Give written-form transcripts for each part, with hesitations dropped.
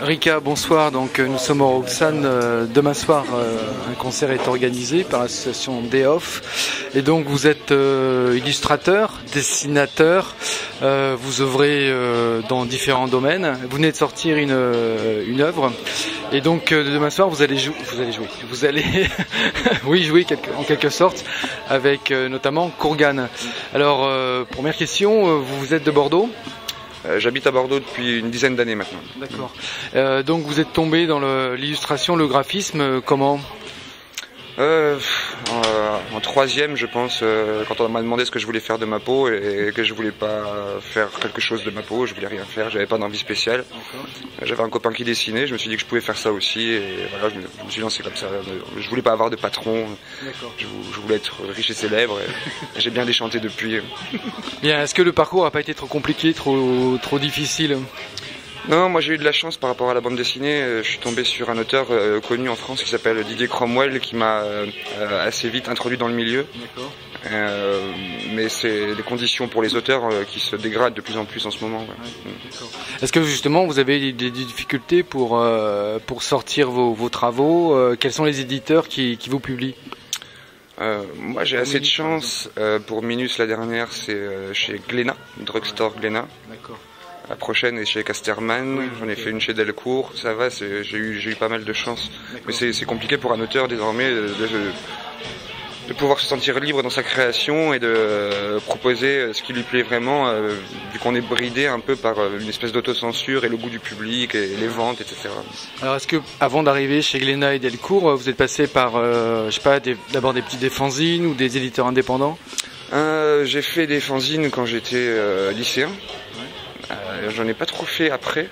Rika, bonsoir. Donc nous sommes au Roxane. Demain soir, un concert est organisé par l'association Day Off. Et donc vous êtes illustrateur, dessinateur. Vous œuvrez dans différents domaines. Vous venez de sortir une œuvre. Et donc demain soir, vous allez jouer. Vous allez, oui, jouer en quelque sorte avec notamment Kourgane. Alors première question, vous êtes de Bordeaux? J'habite à Bordeaux depuis une dizaine d'années maintenant. D'accord. Donc vous êtes tombé dans l'illustration, le graphisme, comment? En troisième, je pense, quand on m'a demandé ce que je voulais faire de ma peau et que je voulais pas faire quelque chose de ma peau, je voulais rien faire, j'avais pas d'envie spéciale. J'avais un copain qui dessinait, je me suis dit que je pouvais faire ça aussi et voilà, je me suis lancé comme ça. Je voulais pas avoir de patron, je voulais être riche et célèbre et j'ai bien déchanté depuis. Bien, est-ce que le parcours n'a pas été trop compliqué, trop difficile? Non, moi j'ai eu de la chance par rapport à la bande dessinée. Je suis tombé sur un auteur connu en France qui s'appelle Didier Cromwell qui m'a assez vite introduit dans le milieu. Mais c'est les conditions pour les auteurs qui se dégradent de plus en plus en ce moment. Est-ce que justement vous avez des difficultés pour sortir vos travaux? Quels sont les éditeurs qui vous publient? Moi j'ai assez de chance. Pour Minus la dernière c'est chez Glénat, Drugstore Glénat. D'accord. La prochaine est chez Casterman, j'en ai fait une chez Delcourt, ça va, j'ai eu pas mal de chance. Mais c'est compliqué pour un auteur désormais de pouvoir se sentir libre dans sa création et de proposer ce qui lui plaît vraiment, vu qu'on est bridé un peu par une espèce d'autocensure et le goût du public et les ventes, etc. Alors est-ce que avant d'arriver chez Glénat et Delcourt, vous êtes passé par, je sais pas, d'abord des petits fanzines ou des éditeurs indépendants? J'ai fait des fanzines quand j'étais lycéen. J'en ai pas trop fait après.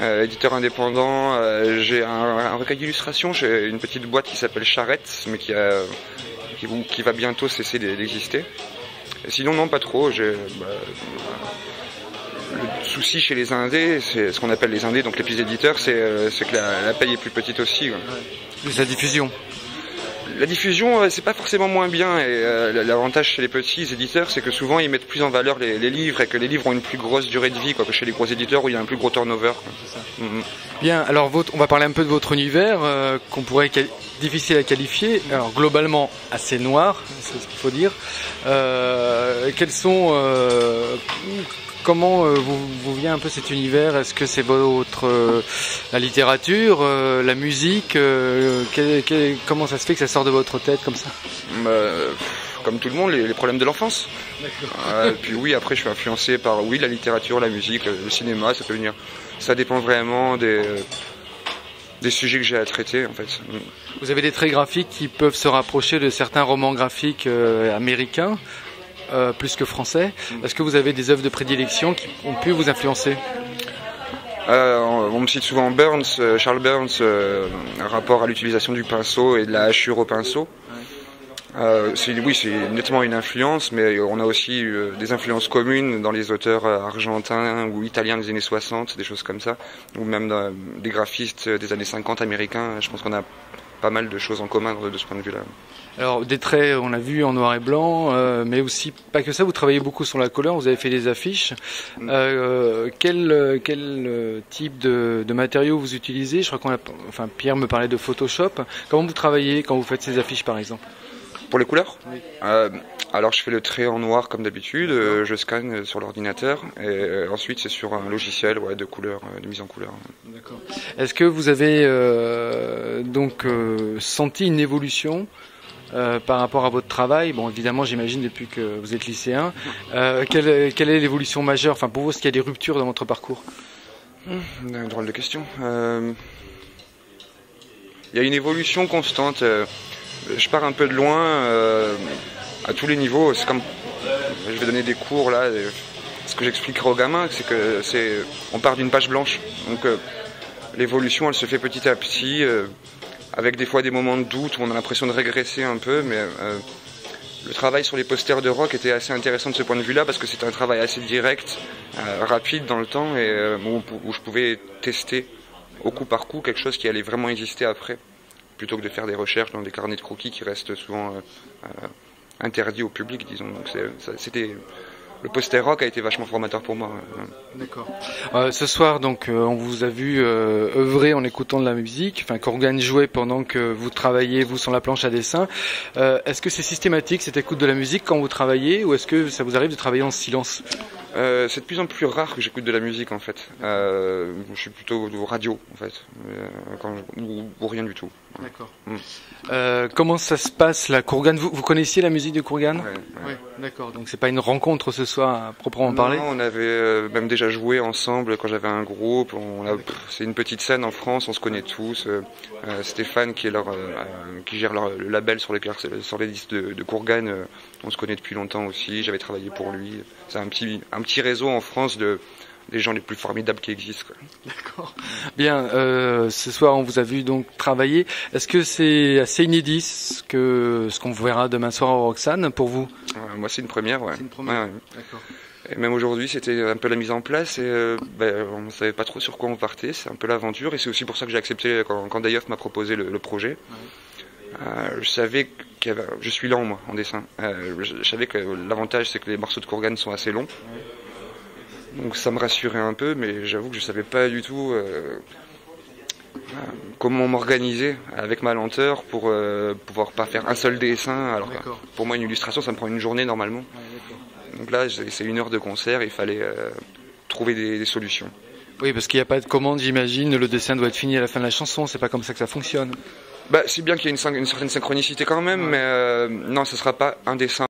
Éditeur indépendant, j'ai un recueil d'illustrations chez une petite boîte qui s'appelle Charrette, mais qui va bientôt cesser d'exister. Sinon non, pas trop. Le souci chez les indés, c'est ce qu'on appelle les indés, donc les petits éditeurs, c'est que la paye est plus petite aussi. Ouais. Plus la diffusion. La diffusion, c'est pas forcément moins bien, et l'avantage chez les petits éditeurs, c'est que souvent ils mettent plus en valeur les livres, et que les livres ont une plus grosse durée de vie, que chez les gros éditeurs où il y a un plus gros turnover. Bien, alors on va parler un peu de votre univers, qu'on pourrait difficile à qualifier, alors globalement assez noir, c'est ce qu'il faut dire. Comment vous vient un peu cet univers? Est-ce que c'est la littérature, la musique? Comment ça se fait que ça sort de votre tête comme ça? Comme tout le monde, les problèmes de l'enfance. Puis oui, après je suis influencé par la littérature, la musique, le cinéma, ça peut venir. Ça dépend vraiment des sujets que j'ai à traiter en fait. Vous avez des traits graphiques qui peuvent se rapprocher de certains romans graphiques américains, plus que français. Est-ce que vous avez des œuvres de prédilection qui ont pu vous influencer? On me cite souvent Burns, Charles Burns, rapport à l'utilisation du pinceau et de la hachure au pinceau. C'est nettement une influence, mais on a aussi des influences communes dans les auteurs argentins ou italiens des années 60, des choses comme ça, ou même des graphistes des années 50 américains. Je pense qu'on a pas mal de choses en commun de ce point de vue-là. Alors des traits, on l'a vu en noir et blanc, mais aussi pas que ça. Vous travaillez beaucoup sur la couleur. Vous avez fait des affiches. Quel type de matériaux vous utilisez? Je crois Pierre me parlait de Photoshop. Comment vous travaillez quand vous faites ces affiches, par exemple? Pour les couleurs? Oui. Alors je fais le trait en noir comme d'habitude, je scanne sur l'ordinateur et ensuite c'est sur un logiciel de couleur, de mise en couleur. D'accord. Est-ce que vous avez senti une évolution par rapport à votre travail? Bon, évidemment, j'imagine depuis que vous êtes lycéen. Quelle est l'évolution majeure? Enfin, pour vous, est-ce qu'il y a des ruptures dans votre parcours? Une drôle de question. Il y a une évolution constante. Je pars un peu de loin à tous les niveaux. C'est comme je vais donner des cours là. Ce que j'expliquerai aux gamins, c'est que on part d'une page blanche. Donc l'évolution, elle se fait petit à petit, avec des fois des moments de doute où on a l'impression de régresser un peu, mais le travail sur les posters de rock était assez intéressant de ce point de vue-là parce que c'était un travail assez direct, rapide dans le temps et où je pouvais tester au coup par coup quelque chose qui allait vraiment exister après, plutôt que de faire des recherches dans des carnets de croquis qui restent souvent interdits au public, disons. Donc le poster rock a été vachement formateur pour moi. D'accord. Ce soir, donc, on vous a vu œuvrer en écoutant de la musique, enfin, qu'Organe jouait pendant que vous travaillez, vous, sur la planche à dessin. Est-ce que c'est systématique, cette écoute de la musique, quand vous travaillez, ou est-ce que ça vous arrive de travailler en silence? C'est de plus en plus rare que j'écoute de la musique, en fait. Je suis plutôt radio, en fait, ou rien du tout. D'accord. Comment ça se passe, la Kourgane? Vous connaissiez la musique de Kourgane? Ouais. D'accord. Donc c'est pas une rencontre ce soir à proprement parler? Non, on avait même déjà joué ensemble quand j'avais un groupe. C'est une petite scène en France, on se connaît tous. Stéphane qui gère le label sur les disques de Kourgane, on se connaît depuis longtemps aussi. J'avais travaillé pour lui. C'est un petit réseau en France des gens les plus formidables qui existent, quoi. D'accord. Bien, ce soir on vous a vu donc travailler. Est-ce que c'est assez inédit ce qu'on verra demain soir au Roxane pour vous? Moi c'est une première, ouais. C'est une première. Ouais. D'accord. Et même aujourd'hui c'était un peu la mise en place et on ne savait pas trop sur quoi on partait, c'est un peu l'aventure et c'est aussi pour ça que j'ai accepté quand Dayoff m'a proposé le projet. Ouais. Je savais je suis lent moi en dessin. Je savais que l'avantage c'est que les morceaux de Kourgane sont assez longs. Ouais. Donc ça me rassurait un peu, mais j'avoue que je savais pas du tout comment m'organiser avec ma lenteur pour pouvoir pas faire un seul dessin. Alors pour moi une illustration ça me prend une journée normalement. Ouais, donc là c'est 1 heure de concert, il fallait trouver des solutions. Oui, parce qu'il n'y a pas de commande, j'imagine, le dessin doit être fini à la fin de la chanson, c'est pas comme ça que ça fonctionne. C'est bien qu'il y ait une certaine synchronicité quand même, ouais. Mais non, ce sera pas un dessin